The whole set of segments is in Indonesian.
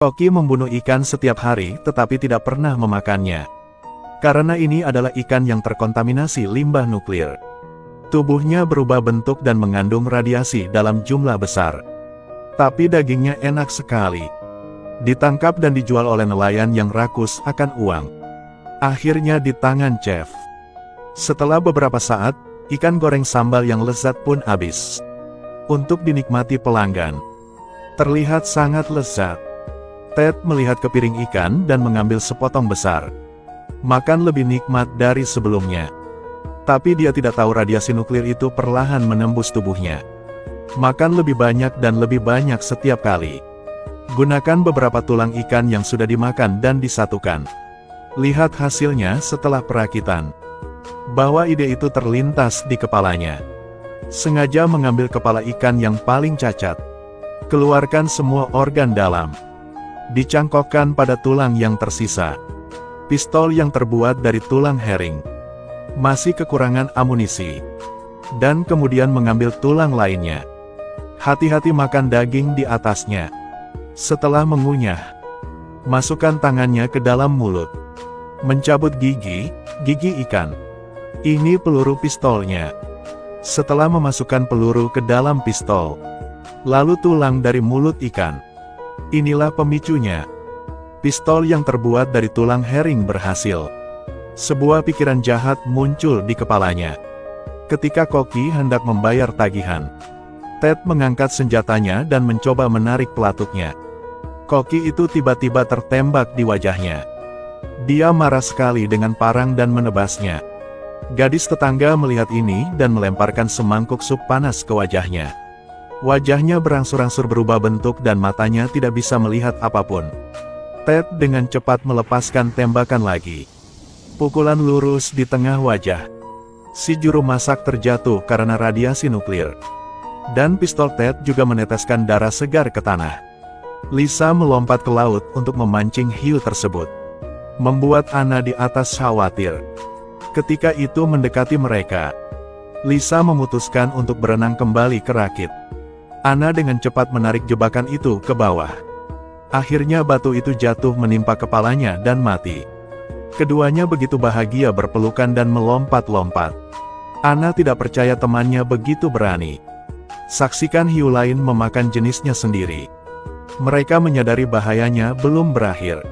Koki membunuh ikan setiap hari tetapi tidak pernah memakannya. Karena ini adalah ikan yang terkontaminasi limbah nuklir. Tubuhnya berubah bentuk dan mengandung radiasi dalam jumlah besar. Tapi dagingnya enak sekali. Ditangkap dan dijual oleh nelayan yang rakus akan uang. Akhirnya di tangan chef. Setelah beberapa saat, ikan goreng sambal yang lezat pun habis. Untuk dinikmati pelanggan. Terlihat sangat lezat. Ted melihat ke piring ikan dan mengambil sepotong besar. Makan lebih nikmat dari sebelumnya. Tapi dia tidak tahu radiasi nuklir itu perlahan menembus tubuhnya. Makan lebih banyak dan lebih banyak setiap kali. Gunakan beberapa tulang ikan yang sudah dimakan dan disatukan. Lihat hasilnya setelah perakitan. Bahwa ide itu terlintas di kepalanya. Sengaja mengambil kepala ikan yang paling cacat. Keluarkan semua organ dalam. Dicangkokkan pada tulang yang tersisa. Pistol yang terbuat dari tulang herring. Masih kekurangan amunisi. Dan kemudian mengambil tulang lainnya. Hati-hati makan daging di atasnya. Setelah mengunyah, masukkan tangannya ke dalam mulut. Mencabut gigi ikan. Ini peluru pistolnya. Setelah memasukkan peluru ke dalam pistol, lalu tulang dari mulut ikan. Inilah pemicunya. Pistol yang terbuat dari tulang herring berhasil. Sebuah pikiran jahat muncul di kepalanya. Ketika Koki hendak membayar tagihan, Ted mengangkat senjatanya dan mencoba menarik pelatuknya. Koki itu tiba-tiba tertembak di wajahnya. Dia marah sekali dengan parang dan menebasnya. Gadis tetangga melihat ini dan melemparkan semangkuk sup panas ke wajahnya. Wajahnya berangsur-angsur berubah bentuk dan matanya tidak bisa melihat apapun. Ted dengan cepat melepaskan tembakan lagi. Pukulan lurus di tengah wajah. Si juru masak terjatuh karena radiasi nuklir. Dan pistol Ted juga meneteskan darah segar ke tanah. Lisa melompat ke laut untuk memancing hiu tersebut. Membuat Anna di atas khawatir. Ketika itu mendekati mereka, Lisa memutuskan untuk berenang kembali ke rakit. Anna dengan cepat menarik jebakan itu ke bawah. Akhirnya batu itu jatuh menimpa kepalanya dan mati. Keduanya begitu bahagia berpelukan dan melompat-lompat. Anna tidak percaya temannya begitu berani. Saksikan hiu lain memakan jenisnya sendiri. Mereka menyadari bahayanya belum berakhir.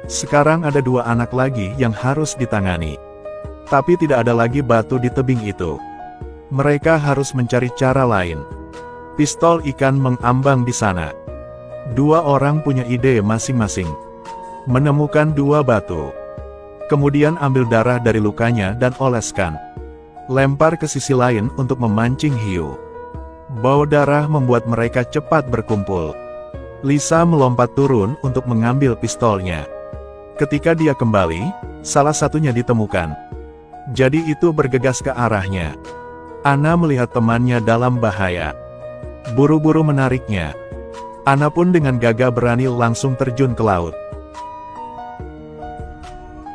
Sekarang ada dua anak lagi yang harus ditangani. Tapi tidak ada lagi batu di tebing itu. Mereka harus mencari cara lain. Pistol ikan mengambang di sana. Dua orang punya ide masing-masing. Menemukan dua batu. Kemudian ambil darah dari lukanya dan oleskan. Lempar ke sisi lain untuk memancing hiu. Bau darah membuat mereka cepat berkumpul. Lisa melompat turun untuk mengambil pistolnya. Ketika dia kembali, salah satunya ditemukan. Jadi itu bergegas ke arahnya. Anna melihat temannya dalam bahaya. Buru-buru menariknya. Anna pun dengan gagah berani langsung terjun ke laut.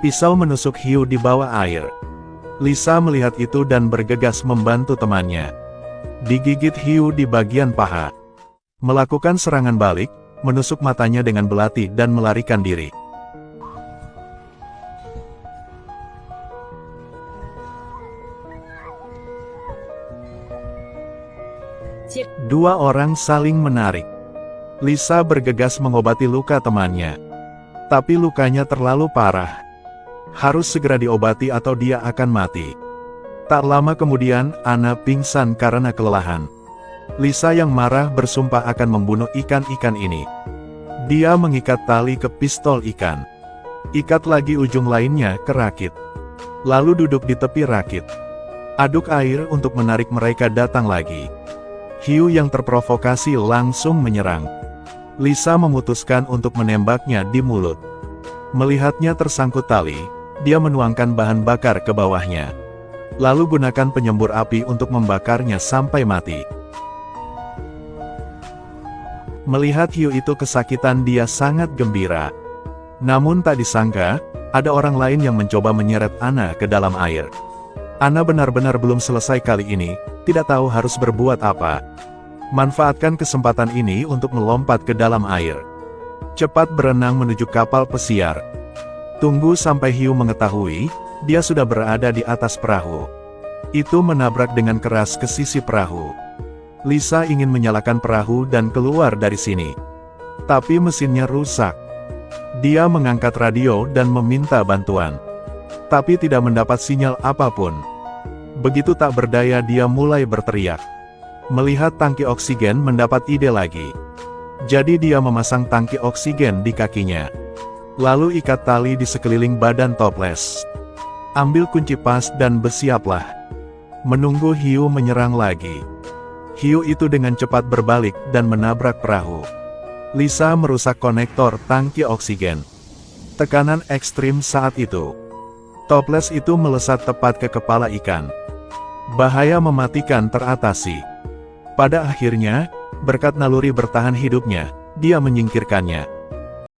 Pisau menusuk hiu di bawah air. Lisa melihat itu dan bergegas membantu temannya. Digigit hiu di bagian paha. Melakukan serangan balik, menusuk matanya dengan belati dan melarikan diri. Dua orang saling menarik. Lisa bergegas mengobati luka temannya. Tapi lukanya terlalu parah. Harus segera diobati atau dia akan mati. Tak lama kemudian, Anna pingsan karena kelelahan. Lisa yang marah bersumpah akan membunuh ikan-ikan ini. Dia mengikat tali ke pistol ikan. Ikat lagi ujung lainnya ke rakit. Lalu duduk di tepi rakit. Aduk air untuk menarik mereka datang lagi. Hiu yang terprovokasi langsung menyerang. Lisa memutuskan untuk menembaknya di mulut. Melihatnya tersangkut tali, dia menuangkan bahan bakar ke bawahnya. Lalu gunakan penyembur api untuk membakarnya sampai mati. Melihat hiu itu kesakitan, dia sangat gembira. Namun tak disangka, ada orang lain yang mencoba menyeret Anna ke dalam air. Anna benar-benar belum selesai kali ini, tidak tahu harus berbuat apa. Manfaatkan kesempatan ini untuk melompat ke dalam air. Cepat berenang menuju kapal pesiar. Tunggu sampai hiu mengetahui, dia sudah berada di atas perahu. Itu menabrak dengan keras ke sisi perahu. Lisa ingin menyalakan perahu dan keluar dari sini. Tapi mesinnya rusak. Dia mengangkat radio dan meminta bantuan. Tapi tidak mendapat sinyal apapun. Begitu tak berdaya dia mulai berteriak. Melihat tangki oksigen mendapat ide lagi. Jadi dia memasang tangki oksigen di kakinya. Lalu ikat tali di sekeliling badan toples. Ambil kunci pas dan bersiaplah. Menunggu hiu menyerang lagi. Hiu itu dengan cepat berbalik dan menabrak perahu. Lisa merusak konektor tangki oksigen. Tekanan ekstrim saat itu. Toples itu melesat tepat ke kepala ikan. Bahaya mematikan teratasi. Pada akhirnya, berkat naluri bertahan hidupnya, dia menyingkirkannya.